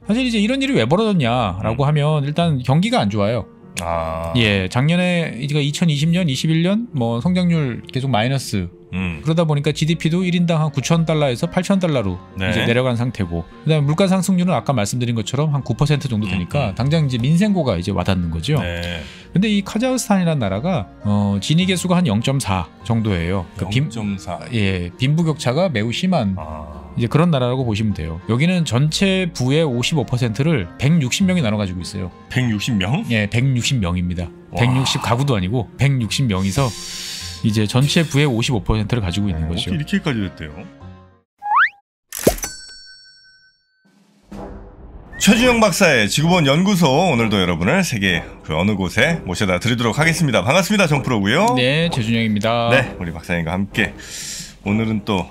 사실 이제 이런 일이 왜 벌어졌냐라고 하면 일단 경기가 안 좋아요. 예, 작년에 2020년, 21년 뭐 성장률 계속 마이너스. 그러다 보니까 GDP도 1인당 한 9,000달러에서 8,000달러로 네. 이제 내려간 상태고, 그다음에 물가 상승률은 아까 말씀드린 것처럼 한 9% 정도 되니까 당장 이제 민생고가 이제 와닿는 거죠. 네. 근데 이 카자흐스탄이라는 나라가 지니 개수가 한 0.4 정도예요. 0.4. 예, 빈부격차가 매우 심한 이제 그런 나라라고 보시면 돼요. 여기는 전체 부의 55%를 160명이 나눠 가지고 있어요. 160명? 예, 160명입니다. 160 가구도 아니고 160명이서 이제 전체 부의 55%를 가지고 있는 거죠. 어떻게 이렇게까지 됐대요? 최준영 박사의 지구본 연구소, 오늘도 여러분을 세계 그 어느 곳에 모셔다 드리도록 하겠습니다. 반갑습니다. 정프로고요. 네, 최준영입니다. 네, 우리 박사님과 함께 오늘은 또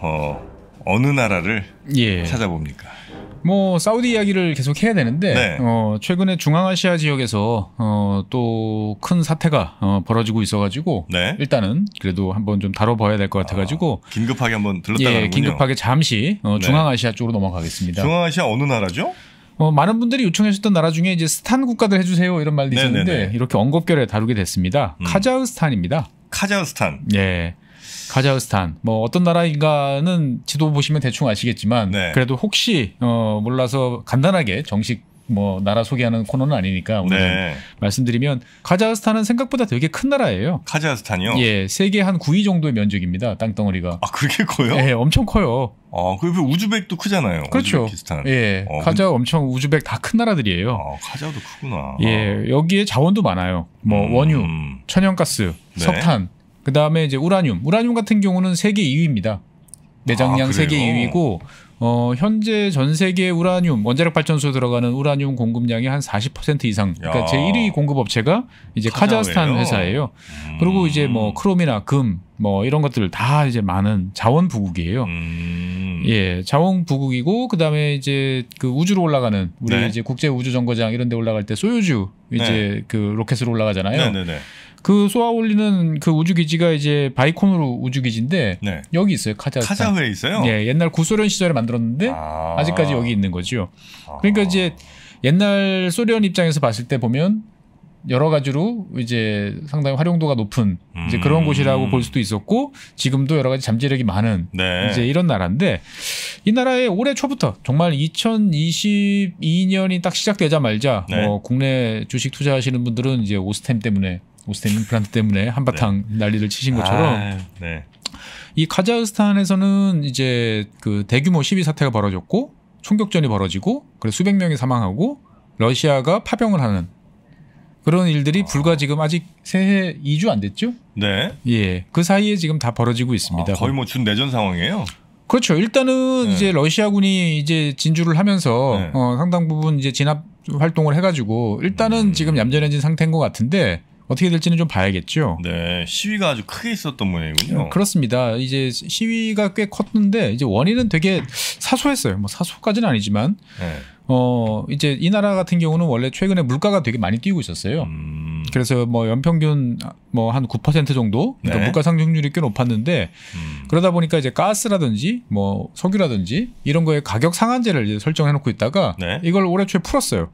어느 나라를 찾아봅니까? 뭐 사우디 이야기를 계속 해야 되는데 네. 최근에 중앙아시아 지역에서 또 큰 사태가 벌어지고 있어가지고 네. 일단은 그래도 한번 좀 다뤄봐야 될 것 같아가지고 긴급하게 한번 들렀다가는군요. 예, 긴급하게 잠시 네. 중앙아시아 쪽으로 넘어가겠습니다. 중앙아시아 어느 나라죠? 많은 분들이 요청하셨던 나라 중에 이제 스탄 국가들 해주세요 이런 말도 있었는데 네네네. 이렇게 언급결에 다루게 됐습니다. 카자흐스탄입니다. 카자흐스탄. 예. 카자흐스탄 뭐 어떤 나라인가는 지도 보시면 대충 아시겠지만 네. 그래도 혹시 몰라서 간단하게 정식 뭐 나라 소개하는 코너는 아니니까 오늘 네. 말씀드리면 카자흐스탄은 생각보다 되게 큰 나라예요. 카자흐스탄이요? 예, 세계 한 9위 정도의 면적입니다. 땅덩어리가. 아, 그렇게 커요? 예, 엄청 커요. 그 옆에 우즈벡도 크잖아요. 그렇죠. 우즈베키스탄. 예, 카자흐 엄청 우즈벡 다 큰 나라들이에요. 카자흐도 크구나. 예, 여기에 자원도 많아요. 뭐 원유, 천연가스, 네. 석탄. 그 다음에 이제 우라늄 같은 경우는 세계 2위입니다. 매장량 세계 2위고, 현재 전 세계 우라늄, 원자력 발전소에 들어가는 우라늄 공급량이 한 40% 이상. 그러니까 제 1위 공급 업체가 이제 카자흐스탄 회사예요. 그리고 이제 뭐 크롬이나 금, 뭐 이런 것들 다 이제 많은 자원 부국이에요. 예, 자원 부국이고, 그 다음에 이제 그 우주로 올라가는, 우리 네. 이제 국제 우주 정거장 이런 데 올라갈 때 소유주 이제 그 로켓으로 올라가잖아요. 네네네. 그 쏘아 올리는 그 우주기지가 이제 바이코누르 우주기지인데 네. 여기 있어요. 카자흐스탄. 카자흐에 있어요? 예, 옛날 구소련 시절에 만들었는데 아직까지 여기 있는 거죠. 그러니까 이제 옛날 소련 입장에서 봤을 때 보면 여러 가지로 이제 상당히 활용도가 높은 이제 그런 곳이라고 볼 수도 있었고, 지금도 여러 가지 잠재력이 많은 네. 이제 이런 나라인데, 이 나라에 올해 초부터 정말 2022년이 딱 시작되자마자 네. 뭐 국내 주식 투자하시는 분들은 이제 오스템 임플란트 때문에 한바탕 난리를 치신 것처럼 네. 이 카자흐스탄에서는 이제 그 대규모 시위 사태가 벌어졌고, 총격전이 벌어지고, 그래서 수백 명이 사망하고 러시아가 파병을 하는 그런 일들이 불과 지금 아직 새해 2주 안 됐죠? 네. 예, 그 사이에 지금 다 벌어지고 있습니다. 거의 뭐 준내전 상황이에요. 그렇죠. 일단은 이제 러시아군이 이제 진주를 하면서 상당 부분 이제 진압 활동을 해가지고 일단은 지금 얌전해진 상태인 것 같은데 어떻게 될지는 좀 봐야겠죠. 네, 시위가 아주 크게 있었던 모양이군요. 그렇습니다. 이제 시위가 꽤 컸는데 이제 원인은 되게 사소했어요. 뭐 사소까지는 아니지만 이제 이 나라 같은 경우는 원래 최근에 물가가 되게 많이 뛰고 있었어요. 그래서 뭐 연평균 뭐 한 9% 정도 그러니까 물가 상승률이 꽤 높았는데 그러다 보니까 이제 가스라든지 뭐 석유라든지 이런 거에 가격 상한제를 이제 설정해 놓고 있다가 이걸 올해 초에 풀었어요.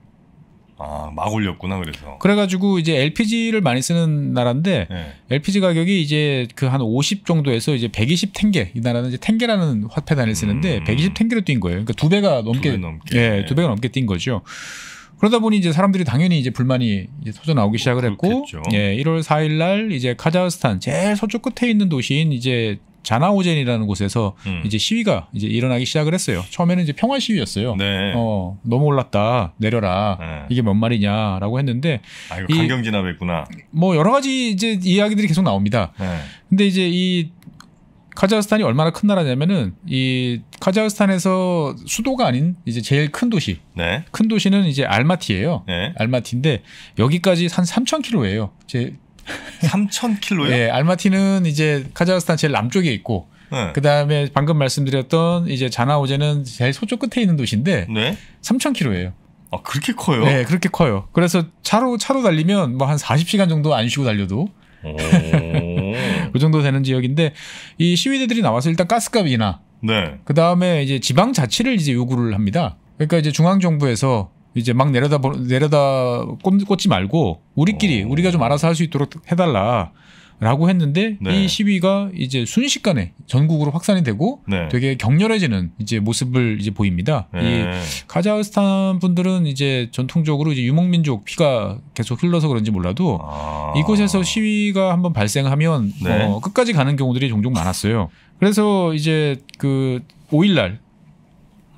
막 올렸구나, 그래서. 그래가지고 이제 LPG를 많이 쓰는 나라인데 LPG 가격이 이제 그 한 50 정도에서 이제 120 탱게, 이 나라는 이제 탱게라는 화폐 단위를 쓰는데 120 탱게로 뛴 거예요. 그러니까 두 배가 넘게. 예, 두 배가 넘게 뛴 거죠. 그러다 보니 이제 사람들이 당연히 이제 불만이 이제 터져 나오기 시작을 했고, 예, 1월 4일 날 이제 카자흐스탄 제일 서쪽 끝에 있는 도시인 이제 자나오젠이라는 곳에서 이제 시위가 이제 일어나기 시작을 했어요. 처음에는 이제 평화 시위였어요. 너무 올랐다, 내려라, 이게 뭔 말이냐라고 했는데, 이거 강경 진압했구나. 뭐 여러 가지 이제 이야기들이 계속 나옵니다. 근데 이제 이 카자흐스탄이 얼마나 큰 나라냐면은 이 카자흐스탄에서 수도가 아닌 이제 제일 큰 도시, 큰 도시는 이제 알마티예요. 알마티인데 여기까지 한 3,000km예요. 3,000km요? 예, 알마티는 이제 카자흐스탄 제일 남쪽에 있고, 그 다음에 방금 말씀드렸던 이제 자나오제는 제일 서쪽 끝에 있는 도시인데 3,000km예요. 그렇게 커요? 네, 그렇게 커요. 그래서 차로 달리면 뭐 한 40시간 정도 안 쉬고 달려도 그 정도 되는 지역인데, 이 시위대들이 나와서 일단 가스값이나 그 다음에 이제 지방 자치를 이제 요구를 합니다. 그러니까 이제 중앙 정부에서 이제 막 내려다 꽂지 말고 우리끼리 우리가 좀 알아서 할 수 있도록 해달라라고 했는데 이 시위가 이제 순식간에 전국으로 확산이 되고 되게 격렬해지는 이제 모습을 이제 보입니다. 이 카자흐스탄 분들은 이제 전통적으로 이제 유목민족 피가 계속 흘러서 그런지 몰라도 이곳에서 시위가 한번 발생하면 끝까지 가는 경우들이 종종 많았어요. 그래서 이제 그 5일날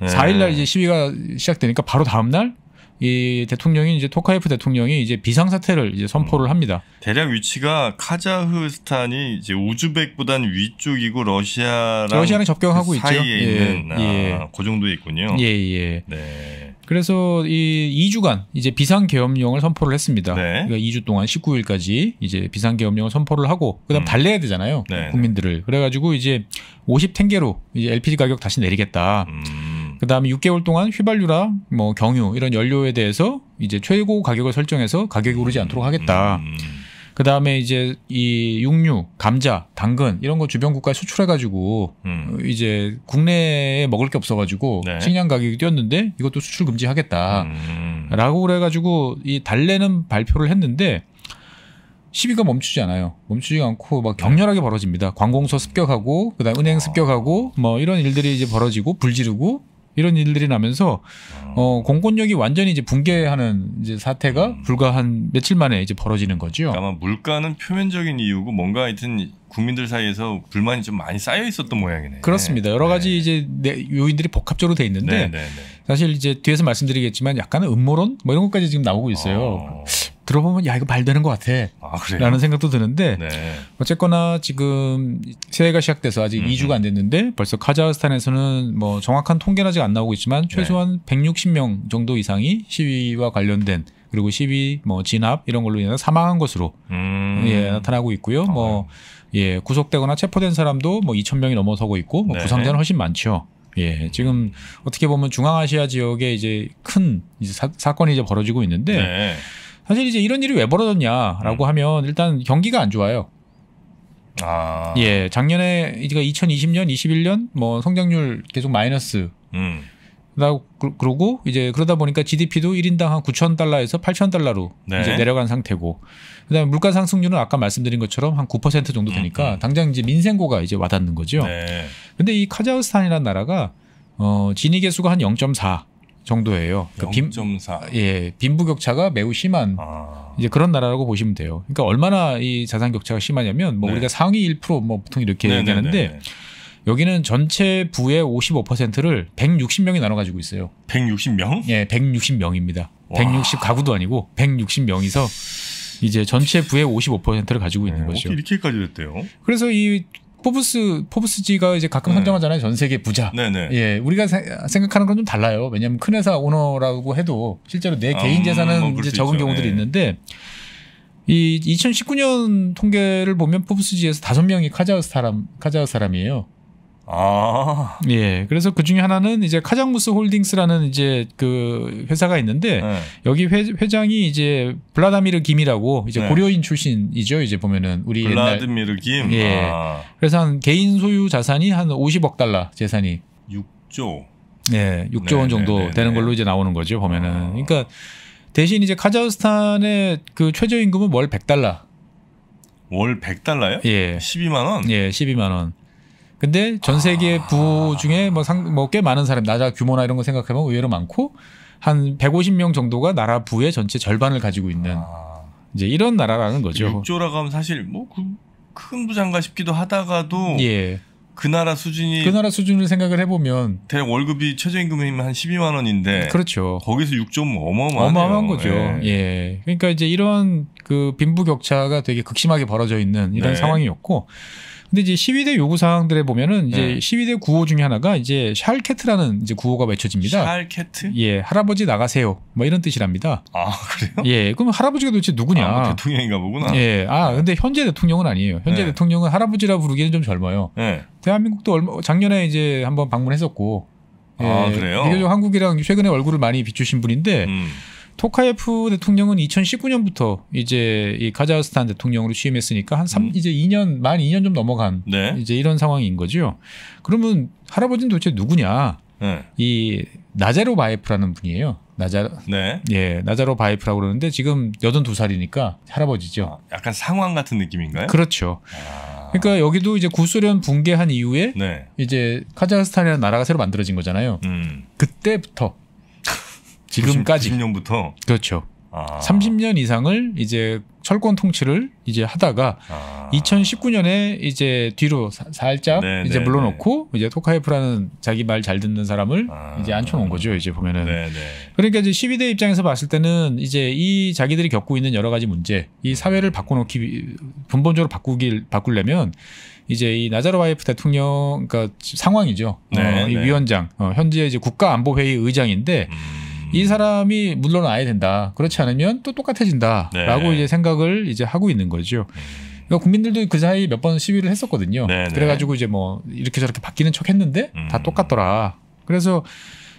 4일날 이제 시위가 시작되니까 바로 다음날 이 대통령이 이제 토카예프 대통령이 이제 비상사태를 이제 선포를 합니다. 대략 위치가 카자흐스탄이 이제 우즈벡보다는 위쪽이고 러시아랑 접경하고 그 있죠. 사이에 있는 그 정도에 있군요. 네. 그래서 이 2주간 이제 비상계엄령을 선포를 했습니다. 그러니까 2주 동안 19일까지 이제 비상계엄령을 선포를 하고 그다음 달래야 되잖아요. 국민들을. 그래가지고 이제 50탱게로 이제 LPG 가격 다시 내리겠다. 그다음에 6개월 동안 휘발유랑 뭐 경유 이런 연료에 대해서 이제 최고 가격을 설정해서 가격이 오르지 않도록 하겠다. 그다음에 이제 이 육류, 감자, 당근 이런 거 주변 국가에 수출해가지고 이제 국내에 먹을 게 없어가지고 식량 가격이 뛰었는데 이것도 수출 금지하겠다라고 그래가지고 이 달래는 발표를 했는데 시위가 멈추지 않아요. 멈추지 않고 막 격렬하게 벌어집니다. 관공서 습격하고 그다음 은행 습격하고 뭐 이런 일들이 이제 벌어지고 불 지르고 이런 일들이 나면서 공권력이 완전히 이제 붕괴하는 이제 사태가 불과 한 며칠 만에 이제 벌어지는 거죠. 아마 물가는 표면적인 이유고 뭔가 하여튼 국민들 사이에서 불만이 좀 많이 쌓여 있었던 모양이네. 그렇습니다. 여러 가지 이제 요인들이 복합적으로 돼 있는데 사실 이제 뒤에서 말씀드리겠지만 약간의 음모론 뭐 이런 것까지 지금 나오고 있어요. 들어보면 야 이거 말 되는 것 같아 라는 생각도 드는데 어쨌거나 지금 새해가 시작돼서 아직 2주가 안 됐는데 벌써 카자흐스탄에서는 뭐 정확한 통계는 아직 안 나오고 있지만 최소한 160명 정도 이상이 시위와 관련된 그리고 시위 뭐 진압 이런 걸로 인해서 사망한 것으로 나타나고 있고요. 뭐 구속되거나 체포된 사람도 뭐 2,000명이 넘어서고 있고 뭐 부상자는 훨씬 많죠. 지금 어떻게 보면 중앙아시아 지역에 이제 큰 이제 사건이 이제 벌어지고 있는데 사실 이제 이런 일이 왜 벌어졌냐라고 하면 일단 경기가 안 좋아요. 작년에 이제 2020년, 21년 뭐 성장률 계속 마이너스. 그러고 이제 그러다 보니까 GDP도 1인당 한 9,000달러에서 8,000달러로 이제 내려간 상태고, 그다음에 물가 상승률은 아까 말씀드린 것처럼 한 9% 정도 되니까 당장 이제 민생고가 이제 와닿는 거죠. 근데 이 카자흐스탄이라는 나라가 진위 계수가 한 0.4. 정도예요. 그러니까 0.4. 빈부격차가 매우 심한 이제 그런 나라라고 보시면 돼요. 그러니까 얼마나 이 자산격차가 심하냐면 뭐 우리가 상위 1% 뭐 보통 이렇게 얘기하는데 여기는 전체 부의 55%를 160명이 나눠 가지고 있어요. 160명? 160명입니다. 160 가구도 아니고 160명이서 이제 전체 부의 55%를 가지고 있는 거죠. 어떻게 이렇게까지 됐대요? 그래서 이 포브스지가 이제 가끔 선정하잖아요. 전 세계 부자. 우리가 생각하는 건 좀 달라요. 왜냐하면 큰 회사 오너라고 해도 실제로 내 개인 재산은 이제 적은 경우들이 있는데 이 2019년 통계를 보면 포브스지에서 5명이 카자흐 사람이에요. 그래서 그 중에 하나는 이제 카자흐무스 홀딩스라는 이제 그 회사가 있는데 여기 회장이 이제 블라다미르 김이라고 이제 고려인 출신이죠. 이제 보면은 우리 블라드미르 김. 그래서 한 개인 소유 자산이 한 50억 달러 재산이 6조. 6조 원 정도 되는 걸로 이제 나오는 거죠. 보면은. 그러니까 대신 이제 카자흐스탄의 그 최저임금은 월 100달러. 월 100달러요? 12만 원? 12만 원. 근데 전 세계 부 중에 뭐 꽤 많은 사람, 나라 규모나 이런 거 생각하면 의외로 많고 한 150명 정도가 나라 부의 전체 절반을 가지고 있는 이제 이런 나라라는 거죠. 6조라고 하면 사실 뭐 큰 부장가 싶기도 하다가도 그 나라 수준을 생각을 해보면 대략 월급이 최저임금이 한 12만 원인데 그렇죠. 거기서 6조면 어마어마한 거죠. 그러니까 이제 이런 그 빈부격차가 되게 극심하게 벌어져 있는 이런 상황이었고. 근데 이제 시위대 요구 사항들에 보면은 이제 시위대 구호 중에 하나가 이제 샬케트라는 이제 구호가 외쳐집니다. 샬케트? 할아버지 나가세요. 뭐 이런 뜻이랍니다. 그래요? 그럼 할아버지가 도대체 누구냐? 대통령인가 보구나. 근데 현재 대통령은 아니에요. 현재 대통령은 할아버지라 부르기는 좀 젊어요. 대한민국도 작년에 이제 한번 방문했었고. 그래요? 비교적 한국이랑 최근에 얼굴을 많이 비추신 분인데. 토카예프 대통령은 2019년부터 이제 이 카자흐스탄 대통령으로 취임했으니까 한 이제 2년 만 2년 좀 넘어간 이제 이런 상황인 거죠. 그러면 할아버지는 도대체 누구냐? 이 나자로바예프라는 분이에요. 나자로바예프라고 그러는데 지금 82살이니까 할아버지죠. 약간 상황 같은 느낌인가요? 그렇죠. 그러니까 여기도 이제 구소련 붕괴한 이후에 이제 카자흐스탄이라는 나라가 새로 만들어진 거잖아요. 그때부터 지금까지 90년부터 그렇죠. 30년 이상을 이제 철권 통치를 이제 하다가 2019년에 이제 뒤로 살짝 이제 물러놓고 이제 토카예프라는 자기 말 잘 듣는 사람을 이제 앉혀놓은 거죠. 이제 보면은 그러니까 이제 12대 입장에서 봤을 때는 이제 이 자기들이 겪고 있는 여러 가지 문제, 이 사회를 바꿔놓기 근본적으로 바꾸려면 이제 이 나자로바예프 대통령 그러니까 상황이죠. 이 위원장 현재 이제 국가안보회의 의장인데. 이 사람이 물러나야 된다. 그렇지 않으면 또 똑같아진다라고 이제 생각을 이제 하고 있는 거죠. 그러니까 국민들도 그 사이 몇 번 시위를 했었거든요. 그래가지고 이제 뭐 이렇게 저렇게 바뀌는 척했는데 다 똑같더라. 그래서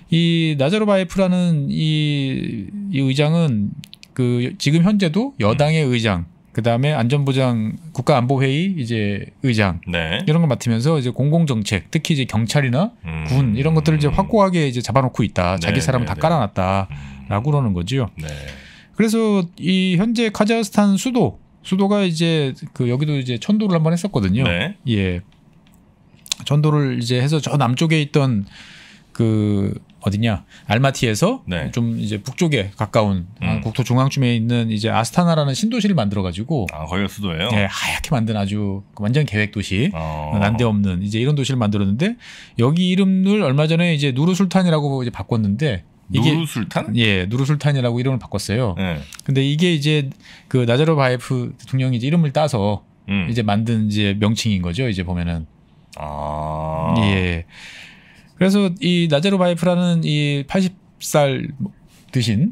이 나자로바예프라는 이 의장은 그 지금 현재도 여당의 의장. 그다음에 안전보장 국가안보회의 이제 의장 이런 걸 맡으면서 이제 공공정책 특히 이제 경찰이나 군 이런 것들을 이제 확고하게 이제 잡아놓고 있다. 자기 사람을 다 깔아놨다라고 그러는 거죠. 그래서 이 현재 카자흐스탄 수도가 이제 그 여기도 이제 천도를 한번 했었거든요. 예, 천도를 이제 해서 저 남쪽에 있던 그 어디냐 알마티에서 좀 이제 북쪽에 가까운 국토 중앙쯤에 있는 이제 아스타나라는 신도시를 만들어 가지고 거기가 수도예요? 네, 하얗게 만든 아주 완전 계획 도시 난데없는 이제 이런 도시를 만들었는데 여기 이름을 얼마 전에 이제 누르술탄이라고 이제 바꿨는데 이게 누르술탄? 예, 누르술탄이라고 이름을 바꿨어요. 근데 이게 이제 그 나자로바예프 대통령이 이제 이름을 따서 이제 만든 이제 명칭인 거죠. 이제 보면은 예. 그래서 이 나자로바예프라는 이 80살 드신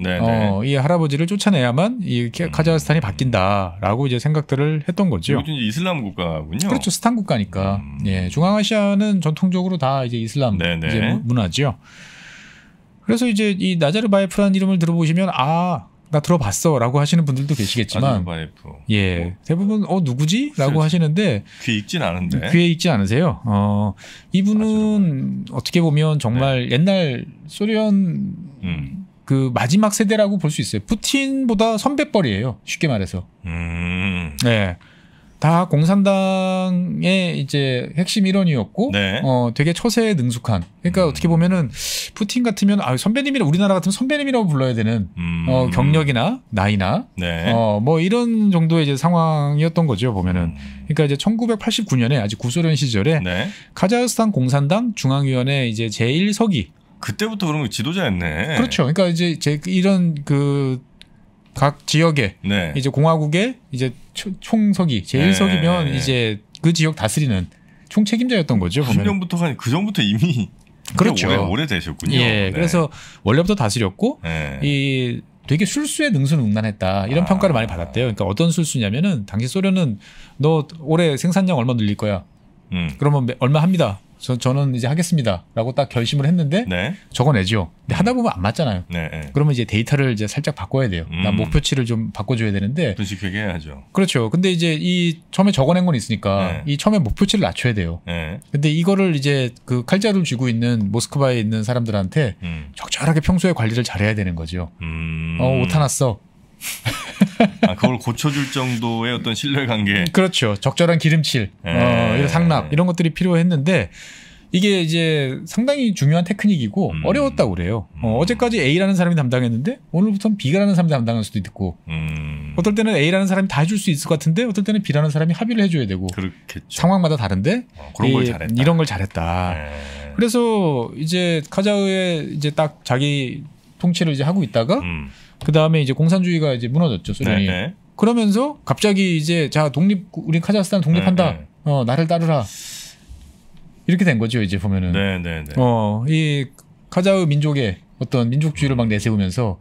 이 할아버지를 쫓아내야만 이 카자흐스탄이 바뀐다라고 이제 생각들을 했던 거죠. 여기도 이제 이슬람 국가군요. 그렇죠, 스탄 국가니까. 예, 중앙아시아는 전통적으로 다 이제 이슬람 이제 문화죠. 그래서 이제 이 나자로바예프라는 이름을 들어보시면 나 들어봤어라고 하시는 분들도 계시겠지만, 예, 대부분 누구지?라고 하시는데 귀에 익진 않은데. 귀에 익지 않으세요. 이분은 어떻게 보면 정말 옛날 소련 그 마지막 세대라고 볼 수 있어요. 푸틴보다 선배뻘이에요. 쉽게 말해서. 네. 다 공산당의 이제 핵심 일원이었고, 되게 처세에 능숙한. 그러니까 어떻게 보면은 푸틴 같으면 선배님이라 우리나라 같으면 선배님이라고 불러야 되는 경력이나 나이나 뭐 이런 정도의 이제 상황이었던 거죠 보면은. 그러니까 이제 1989년에 아직 구소련 시절에 카자흐스탄 공산당 중앙위원회 이제 제1서기. 그때부터 그러면 지도자였네. 그렇죠. 그러니까 이제 이런 각 지역에 이제 공화국의 이제 총서기 제1서기면 이제 그 지역 다스리는 총책임자였던 거죠. 보면. 10년부터 그 전부터 이미 그렇죠. 오래 되셨군요. 예, 그래서 원래부터 다스렸고 이 되게 술수에 능수능란했다 이런 평가를 많이 받았대요. 그러니까 어떤 술수냐면은 당시 소련은 너 올해 생산량 얼마 늘릴 거야. 그러면 얼마 합니다. 저는 이제 하겠습니다라고 딱 결심을 했는데 적어내죠. 근데 하다 보면 안 맞잖아요. 그러면 이제 데이터를 이제 살짝 바꿔야 돼요. 나 목표치를 좀 바꿔줘야 되는데. 분식회계 해야죠. 그렇죠. 근데 이제 이 처음에 적어낸 건 있으니까 이 처음에 목표치를 낮춰야 돼요. 근데 이거를 이제 그 칼자루를 쥐고 있는 모스크바에 있는 사람들한테 적절하게 평소에 관리를 잘해야 되는 거죠. 오타 났어. 그걸 고쳐줄 정도의 어떤 신뢰관계. 그렇죠. 적절한 기름칠, 이런 상납 이런 것들이 필요했는데 이게 이제 상당히 중요한 테크닉이고 어려웠다고 그래요. 어제까지 A라는 사람이 담당했는데 오늘부터는 B라는 사람이 담당할 수도 있고 어떨 때는 A라는 사람이 다 해줄 수 있을 것 같은데 어떨 때는 B라는 사람이 합의를 해줘야 되고 그렇겠죠. 상황마다 다른데 그런 걸 잘했다. 이런 걸 잘했다. 그래서 이제 카자흐에 이제 딱 자기 통치를 이제 하고 있다가 그 다음에 이제 공산주의가 이제 무너졌죠, 소련이. 그러면서 갑자기 이제 우리 카자흐스탄 독립한다. 나를 따르라. 이렇게 된 거죠, 이제 보면은. 이 카자흐 민족의 어떤 민족주의를 막 내세우면서.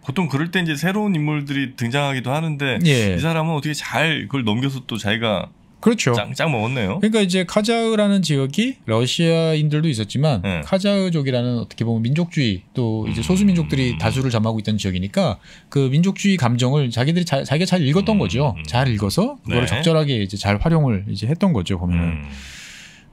보통 그럴 때 이제 새로운 인물들이 등장하기도 하는데 이 사람은 어떻게 잘 그걸 넘겨서 또 자기가 그렇죠. 짱짱 먹었네요. 그러니까 이제 카자흐라는 지역이 러시아인들도 있었지만 카자흐족이라는 어떻게 보면 민족주의 또 이제 소수민족들이 다수를 점하고 있던 지역이니까 그 민족주의 감정을 자기가 잘 읽었던 거죠. 잘 읽어서 그거를 적절하게 이제 잘 활용을 이제 했던 거죠 보면은.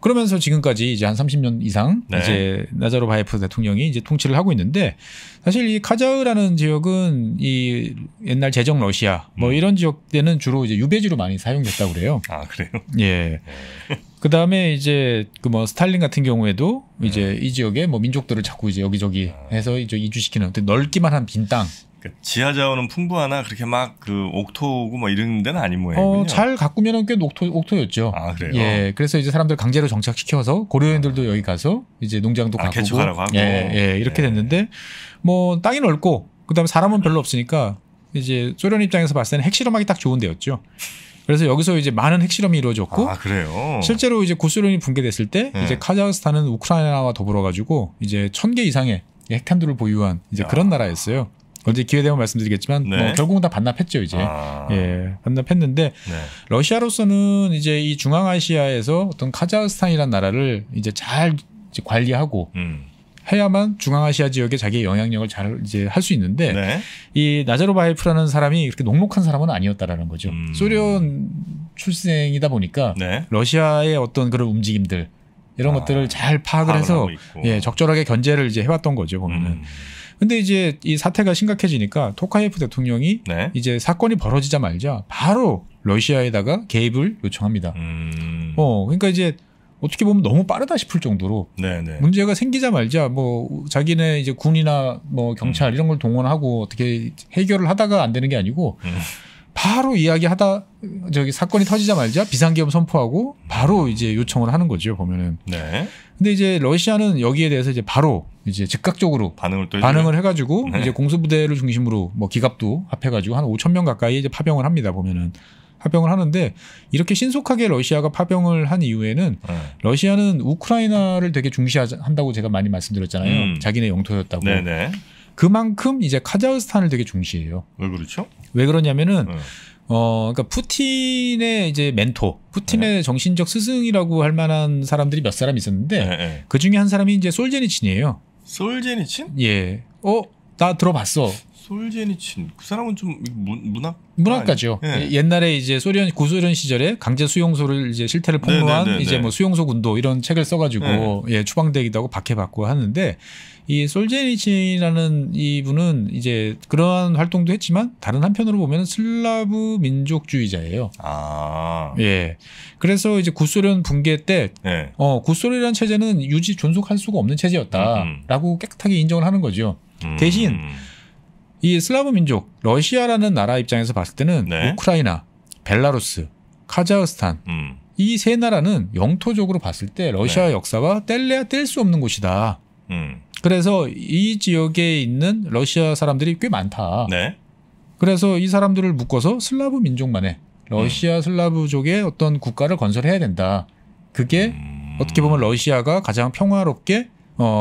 그러면서 지금까지 이제 한 30년 이상 네. 이제 나자로바예프 대통령이 이제 통치를 하고 있는데 사실 이 카자흐라는 지역은 이 옛날 제정 러시아 뭐 이런 지역 때는 주로 이제 유배지로 많이 사용됐다고 그래요. 아, 그래요? 예. 그 다음에 이제 그 뭐 스탈린 같은 경우에도 이제 이 지역에 뭐 민족들을 자꾸 이제 여기저기 해서 이제 이주시키는 넓기만 한 빈 땅. 그러니까 지하 자원은 풍부하나 그렇게 막 그 옥토고 뭐 이런 데는 아닌 모양이군요. 잘 가꾸면은 꽤 옥토였죠. 아, 그래요? 예. 그래서 이제 사람들 강제로 정착시켜서 고려인들도 여기 가서 이제 농장도 가꾸고. 개척하라고 하고. 예. 이렇게 됐는데 뭐 땅이 넓고 그다음에 사람은 별로 없으니까 이제 소련 입장에서 봤을 때는 핵실험하기 딱 좋은 데였죠. 그래서 여기서 이제 많은 핵실험이 이루어졌고. 아, 그래요? 실제로 이제 구소련이 붕괴됐을 때 이제 카자흐스탄은 우크라이나와 더불어 가지고 이제 1000개 이상의 핵탄두를 보유한 이제 그런 나라였어요. 언제 기회 되면 말씀드리겠지만 뭐 결국은 다 반납했죠 이제. 예, 반납했는데 러시아로서는 이제 이 중앙아시아에서 어떤 카자흐스탄이라는 나라를 이제 잘 이제 관리하고 해야만 중앙아시아 지역에 자기의 영향력을 잘 이제 할 수 있는데 이 나자로바예프라는 사람이 이렇게 녹록한 사람은 아니었다라는 거죠. 소련 출생이다 보니까 러시아의 어떤 그런 움직임들 이런 것들을 잘 파악을 해서 예, 적절하게 견제를 이제 해왔던 거죠 보면은. 근데 이제 이 사태가 심각해지니까 토카예프 대통령이 이제 사건이 벌어지자마자 바로 러시아에다가 개입을 요청합니다. 그러니까 이제 어떻게 보면 너무 빠르다 싶을 정도로 문제가 생기자마자 뭐 자기네 이제 군이나 뭐 경찰 이런 걸 동원하고 어떻게 해결을 하다가 안 되는 게 아니고 바로 이야기하다 저기 사건이 터지자마자 비상계엄 선포하고 바로 이제 요청을 하는 거죠 보면은. 근데 이제 러시아는 여기에 대해서 이제 바로 이제 즉각적으로 반응을 해가지고 이제 공수부대를 중심으로 뭐 기갑도 합해가지고 한 5,000명 가까이 이제 파병을 합니다 보면은. 파병을 하는데 이렇게 신속하게 러시아가 파병을 한 이후에는 러시아는 우크라이나를 되게 중시한다고 제가 많이 말씀드렸잖아요. 자기네 영토였다고. 그만큼 이제 카자흐스탄을 되게 중시해요. 왜 그렇죠? 왜 그러냐면은 그러니까 푸틴의 이제 멘토, 푸틴의 정신적 스승이라고 할 만한 사람들이 몇 사람 있었는데 그 중에 한 사람이 이제 솔제니친이에요. 솔제니친? 예. 나 들어봤어. 솔제니친 그 사람은 좀 문학가죠. 옛날에 이제 구소련 시절에 강제 수용소를 이제 실태를 폭로한 이제 뭐 수용소 군도 이런 책을 써가지고 예, 추방되기도 하고 박해받고 하는데 이 솔제니친이라는 이분은 이제 그러한 활동도 했지만 다른 한편으로 보면 슬라브 민족주의자예요. 예. 그래서 이제 구소련 붕괴 때 구소련이라는 체제는 존속할 수가 없는 체제였다라고 깨끗하게 인정을 하는 거죠. 대신 이 슬라브 민족, 러시아라는 나라 입장에서 봤을 때는 우크라이나, 벨라루스, 카자흐스탄 이 세 나라는 영토적으로 봤을 때 러시아 역사와 뗄래야 뗄 수 없는 곳이다. 그래서 이 지역에 있는 러시아 사람들이 꽤 많다. 그래서 이 사람들을 묶어서 슬라브 민족만의 러시아 슬라브족의 어떤 국가를 건설해야 된다. 그게 어떻게 보면 러시아가 가장 평화롭게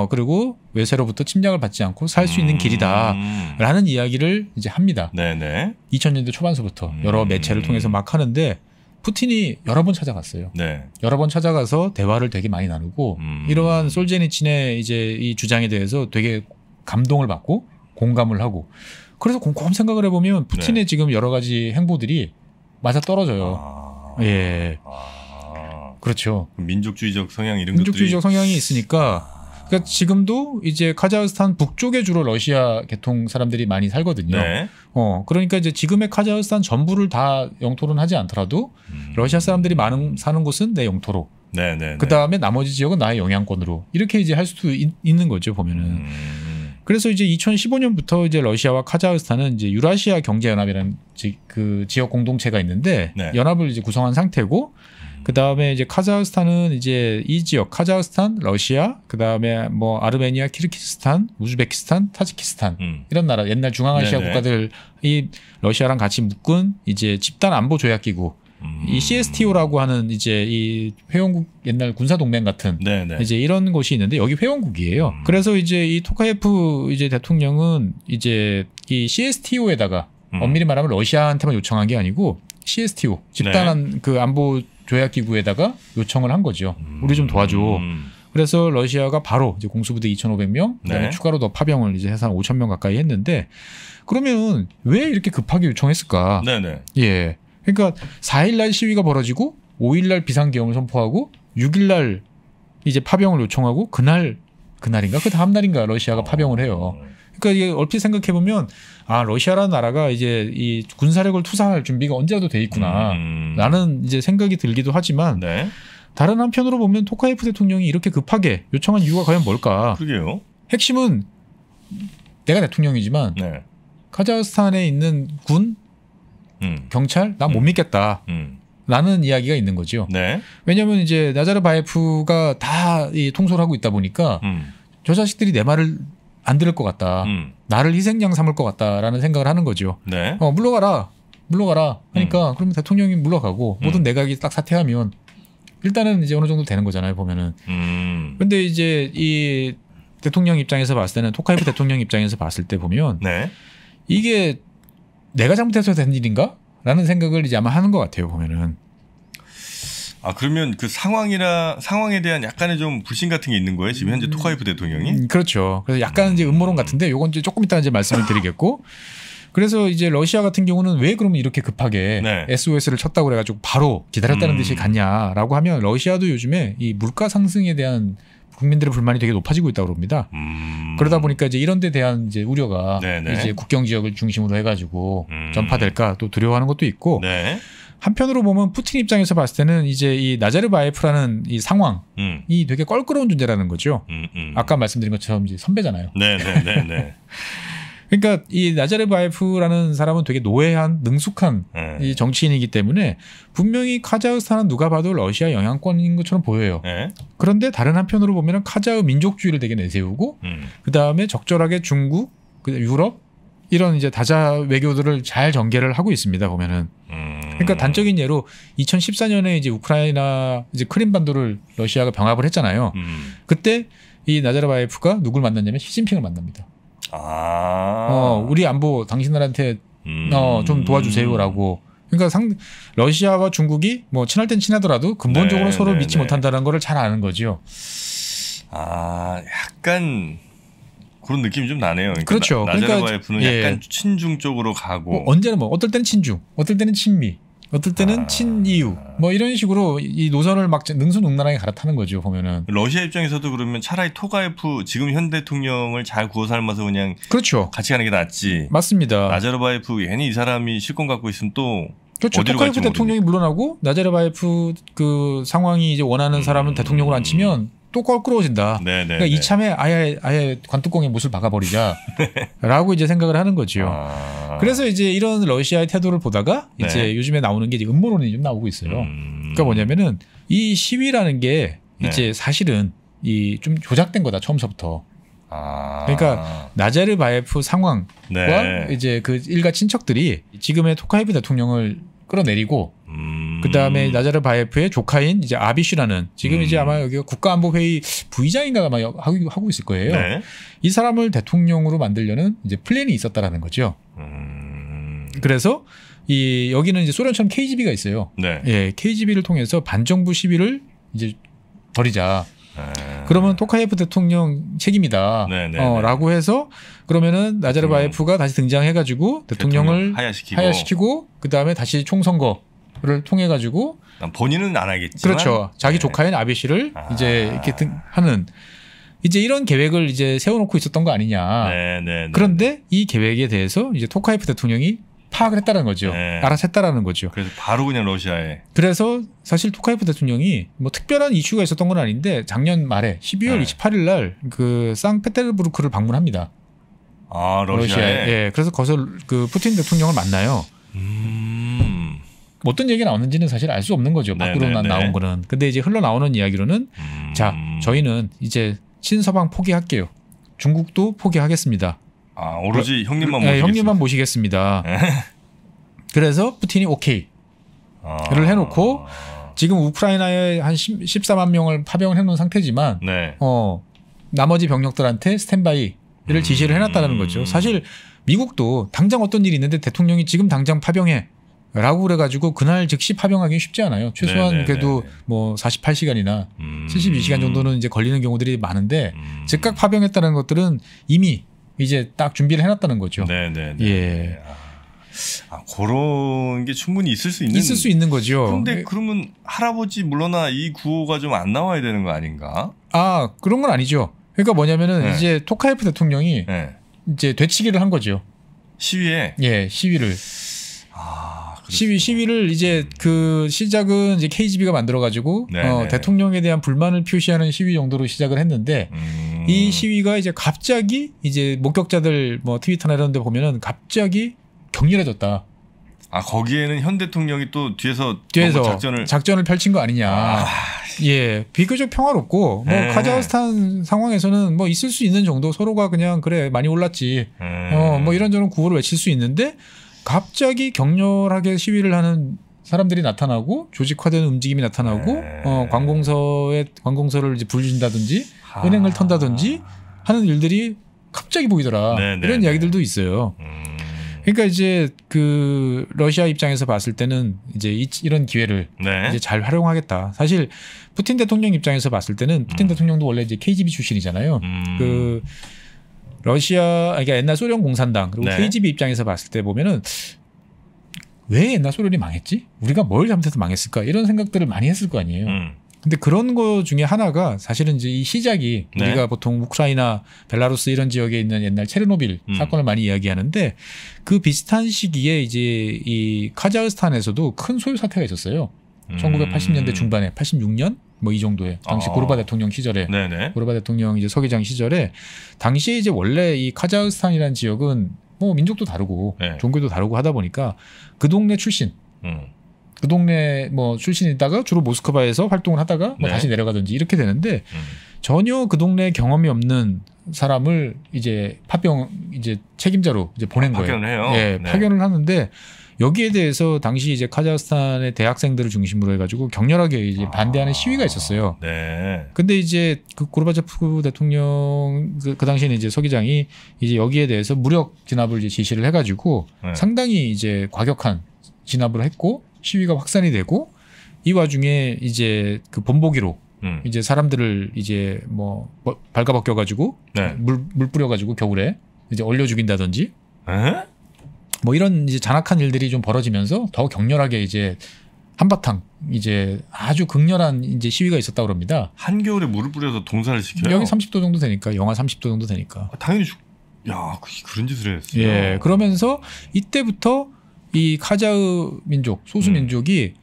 그리고 외세로부터 침략을 받지 않고 살 수 있는 길이다라는 이야기를 이제 합니다. 2000년대 초반서부터 여러 매체를 통해서 막 하는데 푸틴이 여러 번 찾아갔어요. 여러 번 찾아가서 대화를 되게 많이 나누고 이러한 솔제니친의 이제 이 주장에 대해서 되게 감동을 받고 공감을 하고 그래서 곰곰 생각을 해보면 푸틴의 지금 여러 가지 행보들이 맞아 떨어져요. 예. 그렇죠. 민족주의적 성향 이런 민족주의적 성향이 있으니까 그러니까 지금도 이제 카자흐스탄 북쪽에 주로 러시아 계통 사람들이 많이 살거든요. 그러니까 이제 지금의 카자흐스탄 전부를 다 영토로는 하지 않더라도 러시아 사람들이 사는 곳은 내 영토로. 그 다음에 나머지 지역은 나의 영향권으로 이렇게 이제 할 수도 있는 거죠 보면은. 그래서 이제 2015년부터 이제 러시아와 카자흐스탄은 이제 유라시아 경제연합이라는 그 지역 공동체가 있는데 연합을 이제 구성한 상태고. 그 다음에 이제 카자흐스탄은 이제 이 지역 카자흐스탄, 러시아, 그 다음에 뭐 아르메니아, 키르기스탄, 우즈베키스탄, 타지키스탄 이런 나라 옛날 중앙아시아 국가들이 러시아랑 같이 묶은 이제 집단 안보 조약 기구 이 CSTO라고 하는 이제 이 회원국 옛날 군사 동맹 같은 이제 이런 곳이 있는데 여기 회원국이에요. 그래서 이제 이 토카예프 이제 대통령은 이제 이 CSTO에다가 엄밀히 말하면 러시아한테만 요청한 게 아니고 CSTO 집단한 그 안보 조약기구에다가 요청을 한 거죠. 우리 좀 도와줘. 그래서 러시아가 바로 이제 공수부대 2,500명, 그다음에 추가로 더 파병을 이제 해서 한 5,000명 가까이 했는데 그러면 왜 이렇게 급하게 요청했을까? 예. 그러니까 4일날 시위가 벌어지고 5일날 비상계엄을 선포하고 6일날 이제 파병을 요청하고 그날인가 그 다음 날인가 러시아가 파병을 해요. 그러니까 이게 얼핏 생각해 보면 아 러시아라는 나라가 이제 이 군사력을 투사할 준비가 언제라도 돼 있구나라는 이제 생각이 들기도 하지만 네. 다른 한편으로 보면 토카예프 대통령이 이렇게 급하게 요청한 이유가 과연 뭘까? 그게요. 핵심은 내가 대통령이지만 네. 카자흐스탄에 있는 군, 경찰 난 못 믿겠다. 라는 이야기가 있는 거죠. 네. 왜냐하면 이제 나자르바예프가 다 이 통솔을 하고 있다 보니까 저 자식들이 내 말을 안 들을 것 같다. 나를 희생양 삼을 것 같다라는 생각을 하는 거죠. 네. 물러가라 하니까 그러면 대통령이 물러가고 모든 내각이 딱 사퇴하면 일단은 이제 어느 정도 되는 거잖아요. 보면은. 근데 이제 이 대통령 입장에서 봤을 때는 토카예프 대통령 입장에서 봤을 때 보면 네. 이게 내가 잘못해서 된 일인가? 라는 생각을 이제 아마 하는 것 같아요. 보면은. 아 그러면 그 상황에 대한 약간의 좀 불신 같은 게 있는 거예요. 지금 현재 토카예프 대통령이? 그렇죠. 그래서 약간 이제 음모론 같은데 요건 이제 조금 이따 이제 말씀을 드리겠고. 그래서 이제 러시아 같은 경우는 왜 그러면 이렇게 급하게 네. SOS를 쳤다고 그래가지고 바로 기다렸다는 듯이 갔냐라고 하면 러시아도 요즘에 이 물가 상승에 대한 국민들의 불만이 되게 높아지고 있다고 그럽니다. 그러다 보니까 이제 이런 데 대한 이제 우려가 네네. 이제 국경 지역을 중심으로 해가지고 전파될까 또 두려워하는 것도 있고 네. 한편으로 보면 푸틴 입장에서 봤을 때는 이제 이 나자르바예프라는 이 상황이 되게 껄끄러운 존재라는 거죠. 아까 말씀드린 것처럼 이제 선배잖아요. 네네네. 그러니까 이 나자르바예프라는 사람은 되게 노회한 능숙한 이 정치인이기 때문에 분명히 카자흐스탄은 누가 봐도 러시아 영향권인 것처럼 보여요. 네. 그런데 다른 한편으로 보면 카자흐 민족주의를 되게 내세우고 그 다음에 적절하게 중국, 유럽 이런 이제 다자 외교들을 잘 전개를 하고 있습니다. 보면은. 그러니까 단적인 예로 2014년에 이제 우크라이나 이제 크림반도를 러시아가 병합을 했잖아요. 그때 이 나자르바예프가 누굴 만났냐면 시진핑을 만납니다. 우리 안보 당신들한테 좀 도와주세요라고. 그러니까 러시아와 중국이 뭐 친할 땐 친하더라도 근본적으로 서로 믿지 못한다는 거를 잘 아는 거죠. 약간 그런 느낌이 좀 나네요. 그러니까 그렇죠. 나자르바예프는 약간 친중 쪽으로 가고 언제나 뭐 어떨 때는 친중, 어떨 때는 친미, 어떨 때는 친이유 뭐 이런 식으로 이 노선을 막 능수능란하게 갈아타는 거죠. 보면은 러시아 입장에서도 그러면 차라리 토카예프 지금 현 대통령을 잘 구워 삶아서 그냥 그렇죠. 같이 가는 게 낫지. 맞습니다. 나자르바예프 괜히 이 사람이 실권 갖고 있으면 또 그렇죠. 토카예프 대통령이 물러나고 나자르바예프 그 상황이 이제 원하는 사람은 대통령으로 앉히면 또 껄끄러워진다. 그러니까 이참에 아예 관뚜껑에 못을 박아버리자라고 이제 생각을 하는 거죠. 그래서 이제 이런 러시아의 태도를 보다가 이제 요즘에 나오는 게 이제 음모론이 좀 나오고 있어요. 그러니까 뭐냐면은 이 시위라는 게 이제 사실은 이 좀 조작된 거다 처음서부터. 그러니까 나자르바예프 상황과 이제 그 일가 친척들이 지금의 토카예프 대통령을 끌어내리고 그 다음에 나자르바예프의 조카인 이제 아비슈라는 지금 이제 아마 여기가 국가안보회의 부의장인가 아마 하고 있을 거예요. 네. 이 사람을 대통령으로 만들려는 이제 플랜이 있었다라는 거죠. 그래서 여기는 이제 소련처럼 KGB가 있어요. 네. 예, KGB를 통해서 반정부 시위를 이제 벌이자. 그러면 토카예프 대통령 책임이다. 라고 해서 그러면은 나자르바예프가 다시 등장해가지고 대통령을 하야시키고 그 다음에 다시 총선거를 통해가지고 본인은 안 하겠지만 그렇죠. 자기 조카인 아베시를 이제 이렇게 하는 이제 이런 계획을 이제 세워놓고 있었던 거 아니냐. 그런데 이 계획에 대해서 이제 토카예프 대통령이 파악을 했다는 거죠. 알아챘다라는 거죠. 그래서 바로 그냥 러시아에. 그래서 사실 토카예프 대통령이 뭐 특별한 이슈가 있었던 건 아닌데 작년 말에 12월 28일 날 그 상페테르부르크를 방문합니다. 러시아에. 예. 그래서 거기서 그 푸틴 대통령을 만나요. 어떤 얘기가 나오는지는 사실 알 수 없는 거죠. 밖으로만 나온 거는. 근데 이제 흘러나오는 이야기로는 자, 저희는 이제 친서방 포기할게요. 중국도 포기하겠습니다. 오로지 형님만 모시겠습니다. 그래서 푸틴이 오케이를 해놓고 지금 우크라이나에 한 14만 명을 파병을 해놓은 상태지만 나머지 병력들한테 스탠바이를 지시를 해놨다는 거죠. 사실 미국도 당장 어떤 일이 있는데 대통령이 지금 당장 파병해 라고 그래가지고 그날 즉시 파병하기는 쉽지 않아요. 최소한 그래도 뭐 48시간이나 72시간 정도는 이제 걸리는 경우들이 많은데 즉각 파병했다는 것들은 이미 이제 딱 준비를 해놨다는 거죠. 예. 그런 게 충분히 있을 수 있는 거죠. 그런데 그러면 할아버지 물러나 이 구호가 좀 안 나와야 되는 거 아닌가? 그런 건 아니죠. 그러니까 뭐냐면은 이제 토카예프 대통령이 이제 되치기를 한 거죠. 시위에? 예, 시위를. 시위를 이제 그 시작은 이제 KGB가 만들어가지고 대통령에 대한 불만을 표시하는 시위 정도로 시작을 했는데 이 시위가 이제 갑자기 이제 목격자들 뭐 트위터나 이런 데 보면은 갑자기 격렬해졌다. 거기에는 현 대통령이 또 뒤에서 작전을 펼친 거 아니냐. 예, 비교적 평화롭고 뭐 카자흐스탄 상황에서는 뭐 있을 수 있는 정도 서로가 그냥 그래 많이 올랐지. 뭐 이런저런 구호를 외칠 수 있는데 갑자기 격렬하게 시위를 하는 사람들이 나타나고 조직화된 움직임이 나타나고 관공서를 이제 불준다든지 은행을 턴다든지 하는 일들이 갑자기 보이더라. 이런 이야기들도 있어요. 그러니까 이제 그 러시아 입장에서 봤을 때는 이제 이런 기회를 이제 잘 활용하겠다. 사실 푸틴 대통령 입장에서 봤을 때는 푸틴 대통령도 원래 이제 KGB 출신이잖아요. 그 그러니까 옛날 소련 공산당 그리고 KGB 입장에서 봤을 때 보면은 왜 옛날 소련이 망했지? 우리가 뭘 잘못해서 망했을까? 이런 생각들을 많이 했을 거 아니에요. 근데 그런 거 중에 하나가 사실은 이제 이 시작이 우리가 보통 우크라이나, 벨라루스 이런 지역에 있는 옛날 체르노빌 사건을 많이 이야기하는데 그 비슷한 시기에 이제 이 카자흐스탄에서도 큰 소요 사태가 있었어요. 1980년대 중반에 86년 뭐 이 정도에 당시 고르바 대통령 시절에 고르바 대통령 이제 서기장 시절에 당시에 이제 원래 이 카자흐스탄이라는 지역은 뭐 민족도 다르고 종교도 다르고 하다 보니까 그 동네 출신 그 동네 뭐 출신이다가 주로 모스크바에서 활동을 하다가 뭐 다시 내려가든지 이렇게 되는데 전혀 그 동네 경험이 없는 사람을 이제 파병 이제 책임자로 이제 보낸 거예요. 파견을 해요. 예, 파견을 하는데 여기에 대해서 당시 이제 카자흐스탄의 대학생들을 중심으로 해가지고 격렬하게 이제 반대하는 시위가 있었어요. 근데 이제 그 고르바초프 대통령 그 당시에는 이제 서기장이 이제 여기에 대해서 무력 진압을 이제 지시를 해가지고 상당히 이제 과격한 진압을 했고 시위가 확산이 되고 이 와중에 이제 그 본보기로 이제 사람들을 이제 뭐 발가벗겨가지고 물 뿌려가지고 겨울에 이제 얼려 죽인다든지. 뭐 이런 이제 잔악한 일들이 좀 벌어지면서 더 격렬하게 이제 한바탕 이제 아주 극렬한 이제 시위가 있었다고 그럽니다. 한겨울에 물을 뿌려서 동사를 시켜요? 여기 30도 정도 되니까 영하 30도 정도 되니까. 당연히 그런 짓을 했어요. 예, 그러면서 이때부터 이 카자흐 민족 소수 민족이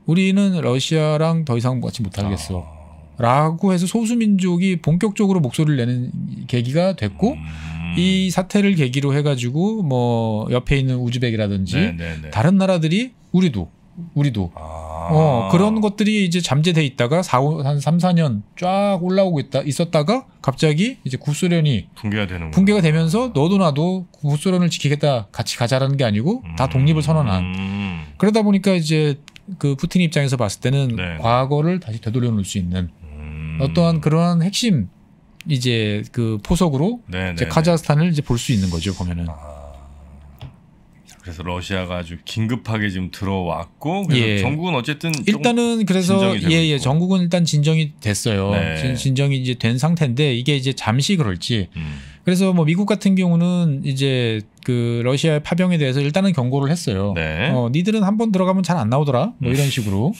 우리는 러시아랑 더 이상 같이 못하겠어. 라고 해서 소수 민족이 본격적으로 목소리를 내는 계기가 됐고 이 사태를 계기로 해가지고 뭐 옆에 있는 우즈벡이라든지 다른 나라들이 우리도 그런 것들이 이제 잠재돼 있다가 한 3, 4년 쫙 올라오고 있었다가 갑자기 이제 구소련이 붕괴가 되면서 너도 나도 구소련을 지키겠다 같이 가자라는 게 아니고 다 독립을 선언한 그러다 보니까 이제 그 푸틴 입장에서 봤을 때는 과거를 다시 되돌려 놓을 수 있는 어떠한 그러한 핵심 이제 그 포석으로 이제 카자흐스탄을 이제 볼 수 있는 거죠 보면은. 그래서 러시아가 아주 긴급하게 지금 들어왔고 그래서 전국은 어쨌든 일단은 그래서 전국은 일단 진정이 됐어요. 진정이 이제 된 상태인데 이게 이제 잠시 그럴지. 그래서 뭐 미국 같은 경우는 이제 그 러시아의 파병에 대해서 일단은 경고를 했어요. 니들은 한번 들어가면 잘 안 나오더라. 뭐 이런 식으로.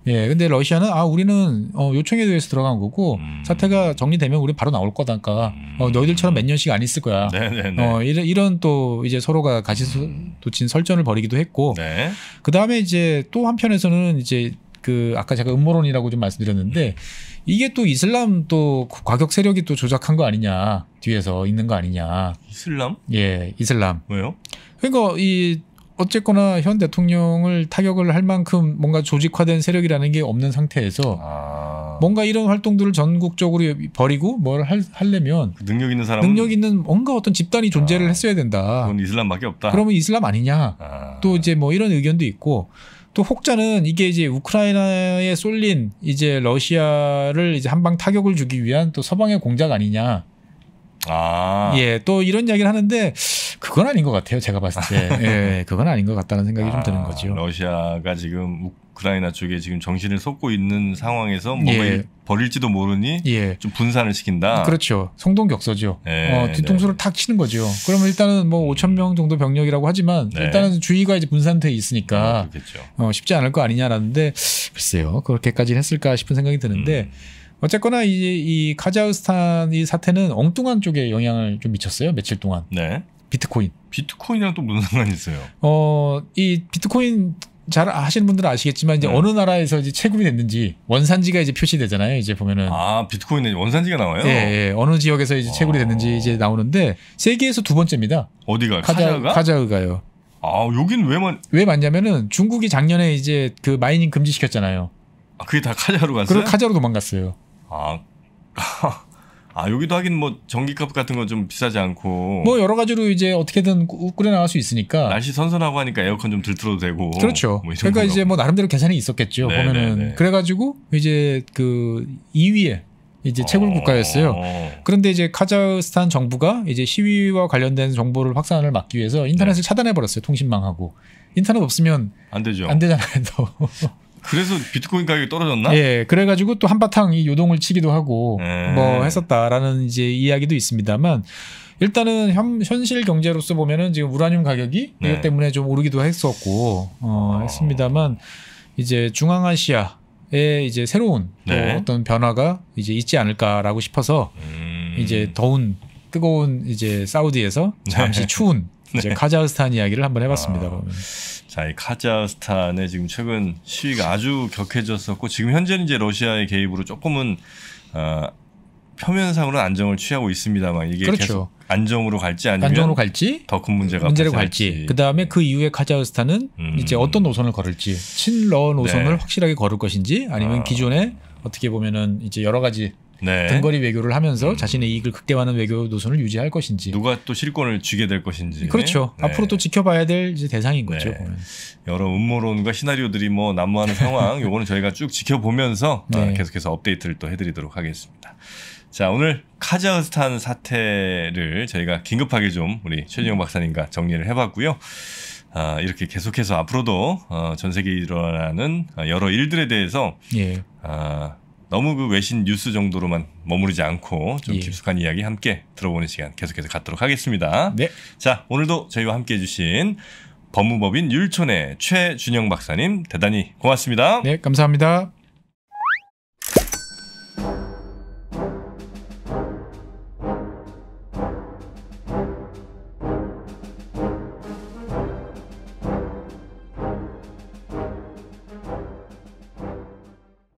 근데 러시아는 우리는 요청에 대해서 들어간 거고 사태가 정리되면 우리 바로 나올 거다니까. 너희들처럼 몇 년씩 안 있을 거야. 이런 또 이제 서로가 가시도친 설전을 벌이기도 했고. 그 다음에 이제 또 한편에서는 이제 그 아까 제가 음모론이라고 좀 말씀드렸는데 이게 또 이슬람 또 과격 세력이 또 조작한 거 아니냐 뒤에서 있는 거 아니냐. 이슬람? 예, 이슬람. 왜요? 그러니까 이 어쨌거나 현 대통령을 타격을 할 만큼 뭔가 조직화된 세력이라는 게 없는 상태에서 뭔가 이런 활동들을 전국적으로 벌이고 뭘 하려면 능력 있는 사람 능력 있는 뭔가 어떤 집단이 존재를 했어야 된다. 그건 이슬람밖에 없다. 그러면 이슬람 아니냐. 또 이제 뭐 이런 의견도 있고 또 혹자는 이게 이제 우크라이나에 쏠린 이제 러시아를 이제 한방 타격을 주기 위한 또 서방의 공작 아니냐. 예, 또 이런 이야기를 하는데 그건 아닌 것 같아요. 제가 봤을 때. 예, 그건 아닌 것 같다는 생각이 좀 드는 거죠. 러시아가 지금 우크라이나 쪽에 지금 정신을 쏟고 있는 상황에서 뭔가 버릴지도 모르니 좀 분산을 시킨다. 그렇죠. 성동격서죠. 뒤통수를 탁 치는 거죠. 그러면 일단은 뭐 5천 명 정도 병력이라고 하지만 일단은 주의가 이제 분산돼 있으니까 쉽지 않을 거 아니냐라는데 글쎄요. 그렇게까지 했을까 싶은 생각이 드는데 어쨌거나 이제 이 카자흐스탄 이 사태는 엉뚱한 쪽에 영향을 좀 미쳤어요. 며칠 동안. 네. 비트코인. 비트코인이랑 또 무슨 상관이 있어요? 이 비트코인 잘 아시는 분들은 아시겠지만 이제 어느 나라에서 이제 채굴이 됐는지 원산지가 이제 표시되잖아요. 이제 보면은 비트코인에 원산지가 나와요? 예, 어느 지역에서 이제 채굴이 됐는지 이제 나오는데 세계에서 두 번째입니다. 어디가? 카자흐가? 카자흐가요. 여긴 왜 맞냐면은 중국이 작년에 이제 그 마이닝 금지시켰잖아요. 그게 다 카자흐로 갔어요? 그리고 카자흐로 도망갔어요. 여기도 하긴 뭐 전기값 같은 거 좀 비싸지 않고 뭐 여러 가지로 이제 어떻게든 꾸려 나갈 수 있으니까 날씨 선선하고 하니까 에어컨 좀 덜 틀어도 되고 그렇죠. 뭐 그러니까 이제 뭐 나름대로 계산이 있었겠죠. 보면은 그래가지고 이제 그 2위에 이제 채굴 국가였어요. 그런데 이제 카자흐스탄 정부가 이제 시위와 관련된 정보를 확산을 막기 위해서 인터넷을 차단해 버렸어요. 통신망하고 인터넷 없으면 안 되죠. 안 되잖아요. 그래서 비트코인 가격이 떨어졌나? 예, 그래가지고 또 한바탕 이 요동을 치기도 하고 뭐 했었다라는 이제 이야기도 있습니다만 일단은 현실 경제로서 보면은 지금 우라늄 가격이 이것 때문에 좀 오르기도 했었고 했습니다만 이제 중앙아시아에 이제 새로운 또 어떤 변화가 이제 있지 않을까라고 싶어서 이제 더운 뜨거운 이제 사우디에서 잠시 추운 이제 카자흐스탄 이야기를 한번 해봤습니다. 자, 이 카자흐스탄에 지금 최근 시위가 아주 격해졌었고 지금 현재는 이제 러시아의 개입으로 조금은 표면상으로는 안정을 취하고 있습니다만 이게 계속 안정으로 갈지 아니면 안정으로 갈지 더 큰 문제로 갈지 그다음에 그 이후에 카자흐스탄은 이제 어떤 노선을 걸을지 친러 노선을 확실하게 걸을 것인지 아니면 기존에 어떻게 보면은 이제 여러 가지 등거리 외교를 하면서 자신의 이익을 극대화하는 외교 노선을 유지할 것인지 누가 또 실권을 쥐게 될 것인지 그렇죠. 앞으로 또 지켜봐야 될 이제 대상인 거죠. 여러 음모론과 시나리오들이 뭐 난무하는 상황 요거는 저희가 쭉 지켜보면서 계속해서 업데이트를 또 해드리도록 하겠습니다. 자, 오늘 카자흐스탄 사태를 저희가 긴급하게 좀 우리 최진영 박사님과 정리를 해봤고요. 이렇게 계속해서 앞으로도 전 세계에 일어나는 여러 일들에 대해서 너무 그 외신 뉴스 정도로만 머무르지 않고 좀 깊숙한 이야기 함께 들어보는 시간 계속해서 갖도록 하겠습니다. 자, 오늘도 저희와 함께 해주신 법무법인 율촌의 최준영 박사님 대단히 고맙습니다. 네, 감사합니다.